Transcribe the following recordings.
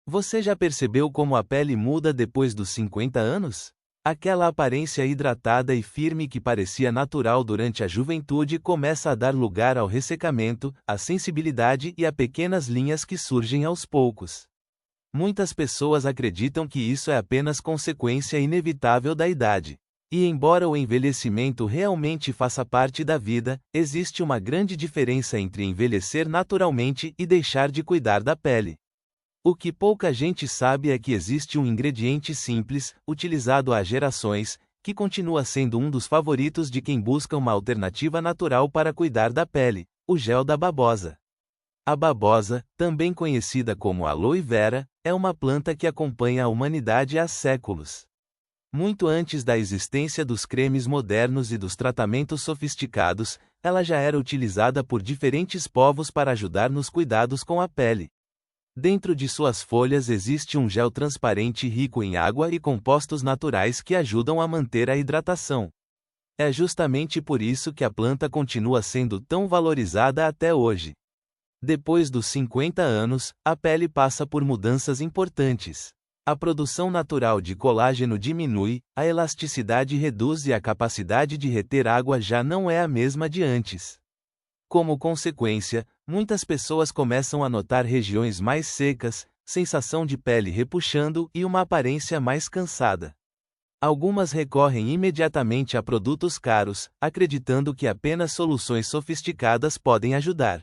Você já percebeu como a pele muda depois dos 50 anos? Aquela aparência hidratada e firme que parecia natural durante a juventude começa a dar lugar ao ressecamento, à sensibilidade e a pequenas linhas que surgem aos poucos. Muitas pessoas acreditam que isso é apenas consequência inevitável da idade. E embora o envelhecimento realmente faça parte da vida, existe uma grande diferença entre envelhecer naturalmente e deixar de cuidar da pele. O que pouca gente sabe é que existe um ingrediente simples, utilizado há gerações, que continua sendo um dos favoritos de quem busca uma alternativa natural para cuidar da pele: o gel da babosa. A babosa, também conhecida como aloe vera, é uma planta que acompanha a humanidade há séculos. Muito antes da existência dos cremes modernos e dos tratamentos sofisticados, ela já era utilizada por diferentes povos para ajudar nos cuidados com a pele. Dentro de suas folhas existe um gel transparente rico em água e compostos naturais que ajudam a manter a hidratação. É justamente por isso que a planta continua sendo tão valorizada até hoje. Depois dos 50 anos, a pele passa por mudanças importantes. A produção natural de colágeno diminui, a elasticidade reduz e a capacidade de reter água já não é a mesma de antes. Como consequência, muitas pessoas começam a notar regiões mais secas, sensação de pele repuxando e uma aparência mais cansada. Algumas recorrem imediatamente a produtos caros, acreditando que apenas soluções sofisticadas podem ajudar.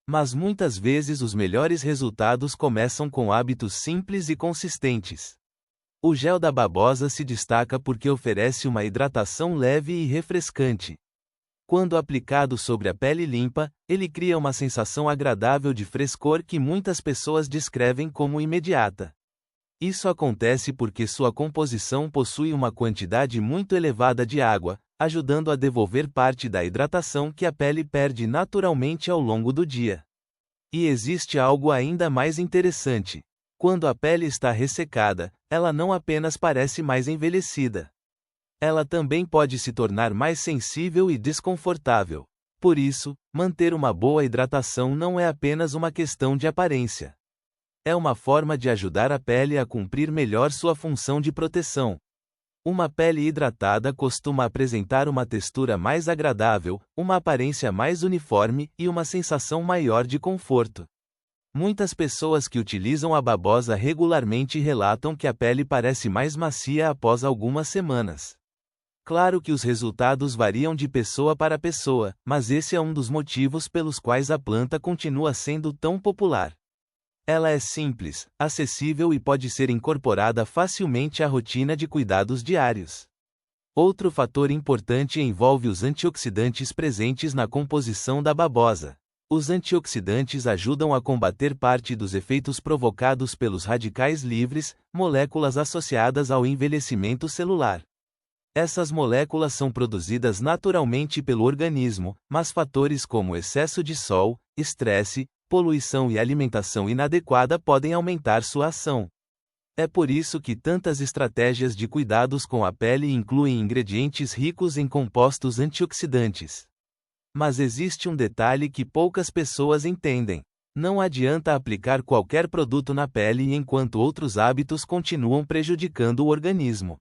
Mas muitas vezes os melhores resultados começam com hábitos simples e consistentes. O gel da babosa se destaca porque oferece uma hidratação leve e refrescante. Quando aplicado sobre a pele limpa, ele cria uma sensação agradável de frescor que muitas pessoas descrevem como imediata. Isso acontece porque sua composição possui uma quantidade muito elevada de água, ajudando a devolver parte da hidratação que a pele perde naturalmente ao longo do dia. E existe algo ainda mais interessante. Quando a pele está ressecada, ela não apenas parece mais envelhecida. Ela também pode se tornar mais sensível e desconfortável. Por isso, manter uma boa hidratação não é apenas uma questão de aparência. É uma forma de ajudar a pele a cumprir melhor sua função de proteção. Uma pele hidratada costuma apresentar uma textura mais agradável, uma aparência mais uniforme e uma sensação maior de conforto. Muitas pessoas que utilizam a babosa regularmente relatam que a pele parece mais macia após algumas semanas. Claro que os resultados variam de pessoa para pessoa, mas esse é um dos motivos pelos quais a planta continua sendo tão popular. Ela é simples, acessível e pode ser incorporada facilmente à rotina de cuidados diários. Outro fator importante envolve os antioxidantes presentes na composição da babosa. Os antioxidantes ajudam a combater parte dos efeitos provocados pelos radicais livres, moléculas associadas ao envelhecimento celular. Essas moléculas são produzidas naturalmente pelo organismo, mas fatores como excesso de sol, estresse, poluição e alimentação inadequada podem aumentar sua ação. É por isso que tantas estratégias de cuidados com a pele incluem ingredientes ricos em compostos antioxidantes. Mas existe um detalhe que poucas pessoas entendem. Não adianta aplicar qualquer produto na pele enquanto outros hábitos continuam prejudicando o organismo.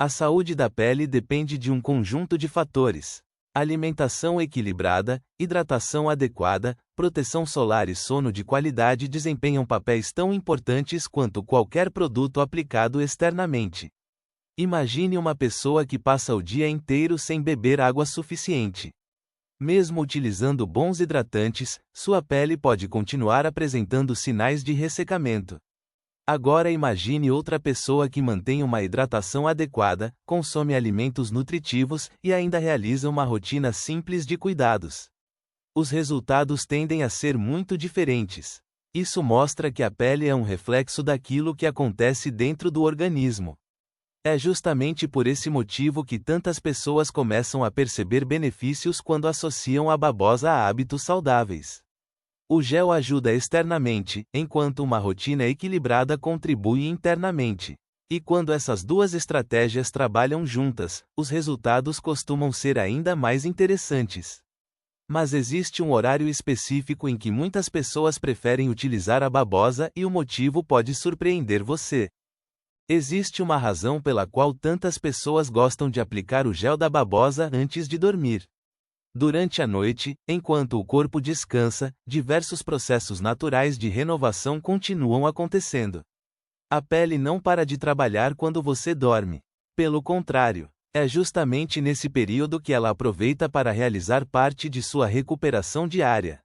A saúde da pele depende de um conjunto de fatores. Alimentação equilibrada, hidratação adequada, proteção solar e sono de qualidade desempenham papéis tão importantes quanto qualquer produto aplicado externamente. Imagine uma pessoa que passa o dia inteiro sem beber água suficiente. Mesmo utilizando bons hidratantes, sua pele pode continuar apresentando sinais de ressecamento. Agora imagine outra pessoa que mantém uma hidratação adequada, consome alimentos nutritivos e ainda realiza uma rotina simples de cuidados. Os resultados tendem a ser muito diferentes. Isso mostra que a pele é um reflexo daquilo que acontece dentro do organismo. É justamente por esse motivo que tantas pessoas começam a perceber benefícios quando associam a babosa a hábitos saudáveis. O gel ajuda externamente, enquanto uma rotina equilibrada contribui internamente. E quando essas duas estratégias trabalham juntas, os resultados costumam ser ainda mais interessantes. Mas existe um horário específico em que muitas pessoas preferem utilizar a babosa e o motivo pode surpreender você. Existe uma razão pela qual tantas pessoas gostam de aplicar o gel da babosa antes de dormir. Durante a noite, enquanto o corpo descansa, diversos processos naturais de renovação continuam acontecendo. A pele não para de trabalhar quando você dorme. Pelo contrário, é justamente nesse período que ela aproveita para realizar parte de sua recuperação diária.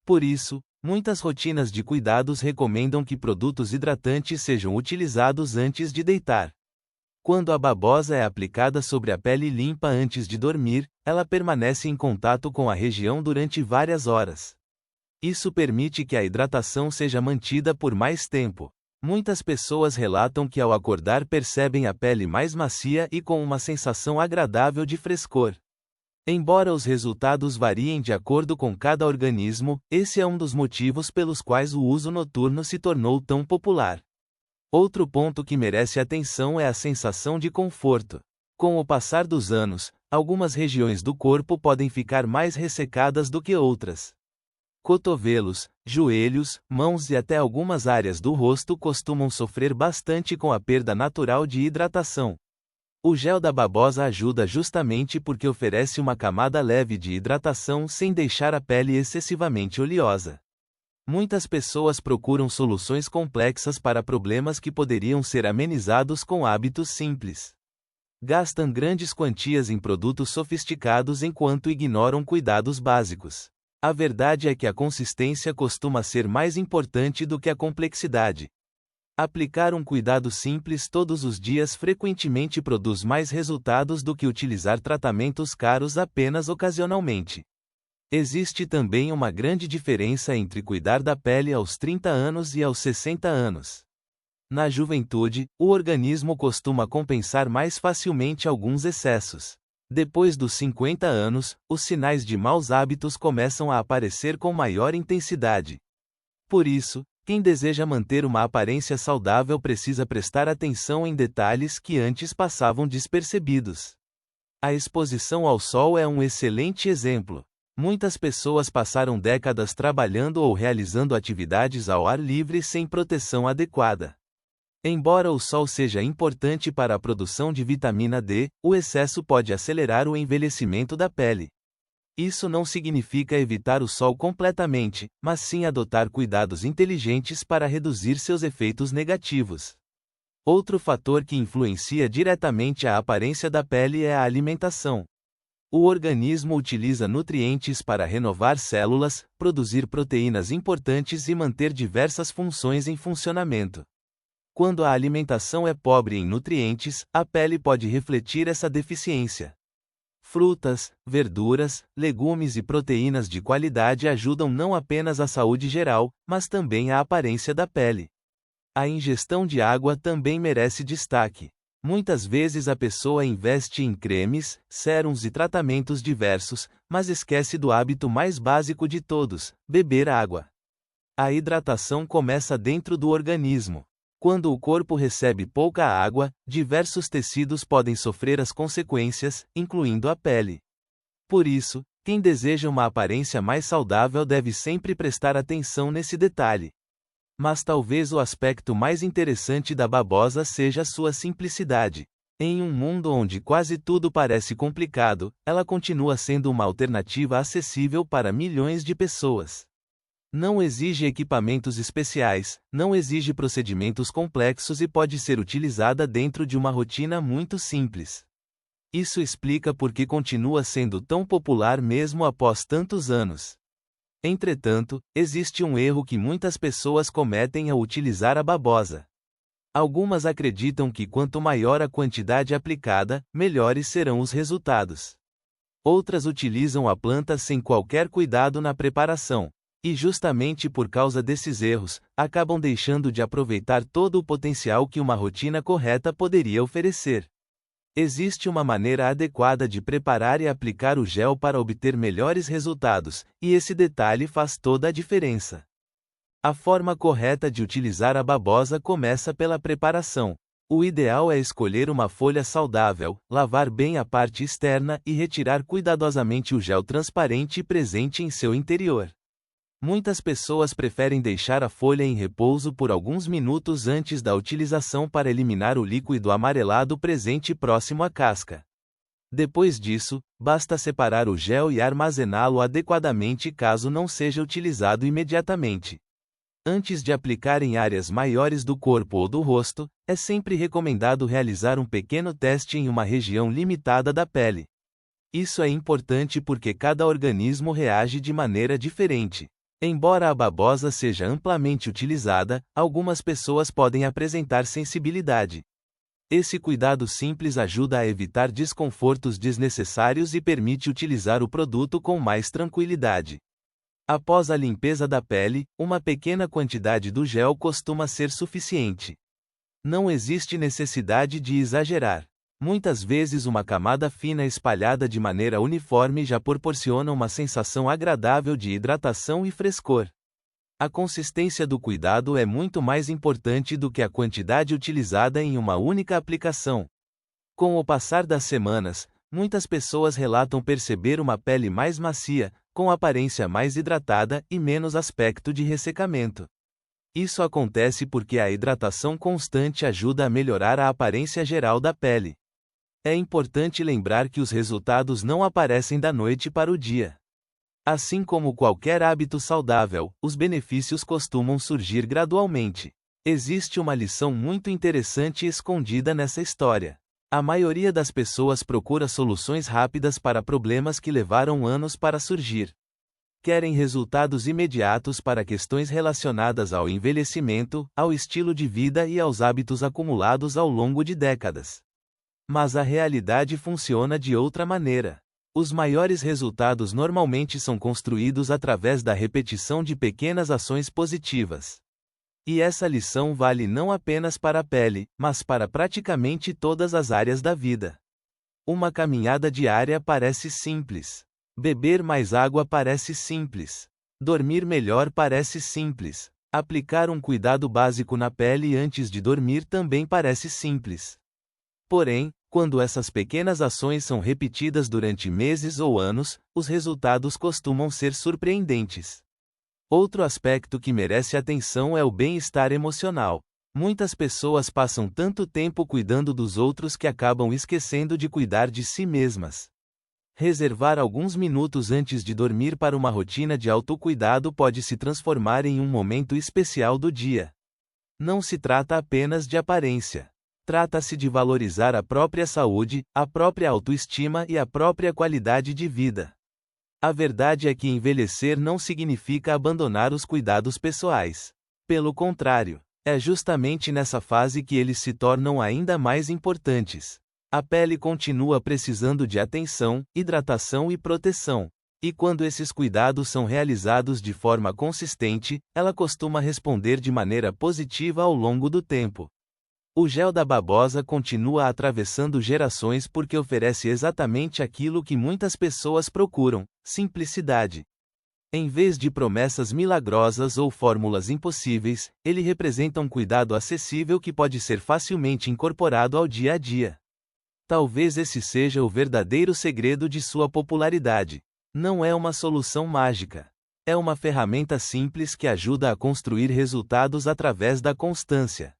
Por isso, muitas rotinas de cuidados recomendam que produtos hidratantes sejam utilizados antes de deitar. Quando a babosa é aplicada sobre a pele limpa antes de dormir, ela permanece em contato com a região durante várias horas. Isso permite que a hidratação seja mantida por mais tempo. Muitas pessoas relatam que ao acordar percebem a pele mais macia e com uma sensação agradável de frescor. Embora os resultados variem de acordo com cada organismo, esse é um dos motivos pelos quais o uso noturno se tornou tão popular. Outro ponto que merece atenção é a sensação de conforto. Com o passar dos anos, algumas regiões do corpo podem ficar mais ressecadas do que outras. Cotovelos, joelhos, mãos e até algumas áreas do rosto costumam sofrer bastante com a perda natural de hidratação. O gel da babosa ajuda justamente porque oferece uma camada leve de hidratação sem deixar a pele excessivamente oleosa. Muitas pessoas procuram soluções complexas para problemas que poderiam ser amenizados com hábitos simples. Gastam grandes quantias em produtos sofisticados enquanto ignoram cuidados básicos. A verdade é que a consistência costuma ser mais importante do que a complexidade. Aplicar um cuidado simples todos os dias frequentemente produz mais resultados do que utilizar tratamentos caros apenas ocasionalmente. Existe também uma grande diferença entre cuidar da pele aos 30 anos e aos 60 anos. Na juventude, o organismo costuma compensar mais facilmente alguns excessos. Depois dos 50 anos, os sinais de maus hábitos começam a aparecer com maior intensidade. Por isso, quem deseja manter uma aparência saudável precisa prestar atenção em detalhes que antes passavam despercebidos. A exposição ao sol é um excelente exemplo. Muitas pessoas passaram décadas trabalhando ou realizando atividades ao ar livre sem proteção adequada. Embora o sol seja importante para a produção de vitamina D, o excesso pode acelerar o envelhecimento da pele. Isso não significa evitar o sol completamente, mas sim adotar cuidados inteligentes para reduzir seus efeitos negativos. Outro fator que influencia diretamente a aparência da pele é a alimentação. O organismo utiliza nutrientes para renovar células, produzir proteínas importantes e manter diversas funções em funcionamento. Quando a alimentação é pobre em nutrientes, a pele pode refletir essa deficiência. Frutas, verduras, legumes e proteínas de qualidade ajudam não apenas à saúde geral, mas também à aparência da pele. A ingestão de água também merece destaque. Muitas vezes a pessoa investe em cremes, sérums e tratamentos diversos, mas esquece do hábito mais básico de todos: beber água. A hidratação começa dentro do organismo. Quando o corpo recebe pouca água, diversos tecidos podem sofrer as consequências, incluindo a pele. Por isso, quem deseja uma aparência mais saudável deve sempre prestar atenção nesse detalhe. Mas talvez o aspecto mais interessante da babosa seja sua simplicidade. Em um mundo onde quase tudo parece complicado, ela continua sendo uma alternativa acessível para milhões de pessoas. Não exige equipamentos especiais, não exige procedimentos complexos e pode ser utilizada dentro de uma rotina muito simples. Isso explica por que continua sendo tão popular mesmo após tantos anos. Entretanto, existe um erro que muitas pessoas cometem ao utilizar a babosa. Algumas acreditam que quanto maior a quantidade aplicada, melhores serão os resultados. Outras utilizam a planta sem qualquer cuidado na preparação. E justamente por causa desses erros, acabam deixando de aproveitar todo o potencial que uma rotina correta poderia oferecer. Existe uma maneira adequada de preparar e aplicar o gel para obter melhores resultados, e esse detalhe faz toda a diferença. A forma correta de utilizar a babosa começa pela preparação. O ideal é escolher uma folha saudável, lavar bem a parte externa e retirar cuidadosamente o gel transparente presente em seu interior. Muitas pessoas preferem deixar a folha em repouso por alguns minutos antes da utilização para eliminar o líquido amarelado presente próximo à casca. Depois disso, basta separar o gel e armazená-lo adequadamente caso não seja utilizado imediatamente. Antes de aplicar em áreas maiores do corpo ou do rosto, é sempre recomendado realizar um pequeno teste em uma região limitada da pele. Isso é importante porque cada organismo reage de maneira diferente. Embora a babosa seja amplamente utilizada, algumas pessoas podem apresentar sensibilidade. Esse cuidado simples ajuda a evitar desconfortos desnecessários e permite utilizar o produto com mais tranquilidade. Após a limpeza da pele, uma pequena quantidade do gel costuma ser suficiente. Não existe necessidade de exagerar. Muitas vezes uma camada fina espalhada de maneira uniforme já proporciona uma sensação agradável de hidratação e frescor. A consistência do cuidado é muito mais importante do que a quantidade utilizada em uma única aplicação. Com o passar das semanas, muitas pessoas relatam perceber uma pele mais macia, com aparência mais hidratada e menos aspecto de ressecamento. Isso acontece porque a hidratação constante ajuda a melhorar a aparência geral da pele. É importante lembrar que os resultados não aparecem da noite para o dia. Assim como qualquer hábito saudável, os benefícios costumam surgir gradualmente. Existe uma lição muito interessante escondida nessa história. A maioria das pessoas procura soluções rápidas para problemas que levaram anos para surgir. Querem resultados imediatos para questões relacionadas ao envelhecimento, ao estilo de vida e aos hábitos acumulados ao longo de décadas. Mas a realidade funciona de outra maneira. Os maiores resultados normalmente são construídos através da repetição de pequenas ações positivas. E essa lição vale não apenas para a pele, mas para praticamente todas as áreas da vida. Uma caminhada diária parece simples. Beber mais água parece simples. Dormir melhor parece simples. Aplicar um cuidado básico na pele antes de dormir também parece simples. Porém, quando essas pequenas ações são repetidas durante meses ou anos, os resultados costumam ser surpreendentes. Outro aspecto que merece atenção é o bem-estar emocional. Muitas pessoas passam tanto tempo cuidando dos outros que acabam esquecendo de cuidar de si mesmas. Reservar alguns minutos antes de dormir para uma rotina de autocuidado pode se transformar em um momento especial do dia. Não se trata apenas de aparência. Trata-se de valorizar a própria saúde, a própria autoestima e a própria qualidade de vida. A verdade é que envelhecer não significa abandonar os cuidados pessoais. Pelo contrário, é justamente nessa fase que eles se tornam ainda mais importantes. A pele continua precisando de atenção, hidratação e proteção. E quando esses cuidados são realizados de forma consistente, ela costuma responder de maneira positiva ao longo do tempo. O gel da babosa continua atravessando gerações porque oferece exatamente aquilo que muitas pessoas procuram: simplicidade. Em vez de promessas milagrosas ou fórmulas impossíveis, ele representa um cuidado acessível que pode ser facilmente incorporado ao dia a dia. Talvez esse seja o verdadeiro segredo de sua popularidade. Não é uma solução mágica. É uma ferramenta simples que ajuda a construir resultados através da constância.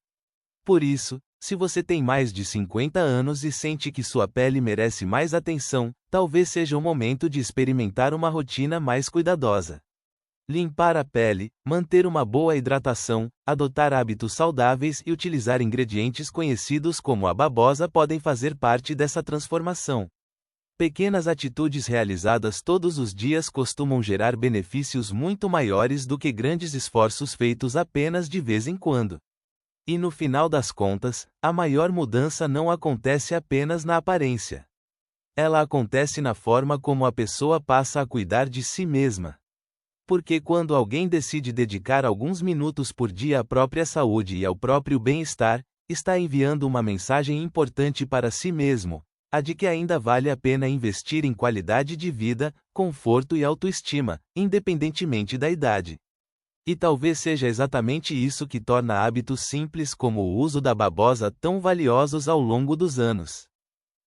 Por isso, se você tem mais de 50 anos e sente que sua pele merece mais atenção, talvez seja o momento de experimentar uma rotina mais cuidadosa. Limpar a pele, manter uma boa hidratação, adotar hábitos saudáveis e utilizar ingredientes conhecidos como a babosa podem fazer parte dessa transformação. Pequenas atitudes realizadas todos os dias costumam gerar benefícios muito maiores do que grandes esforços feitos apenas de vez em quando. E no final das contas, a maior mudança não acontece apenas na aparência. Ela acontece na forma como a pessoa passa a cuidar de si mesma. Porque quando alguém decide dedicar alguns minutos por dia à própria saúde e ao próprio bem-estar, está enviando uma mensagem importante para si mesmo, a de que ainda vale a pena investir em qualidade de vida, conforto e autoestima, independentemente da idade. E talvez seja exatamente isso que torna hábitos simples como o uso da babosa tão valiosos ao longo dos anos.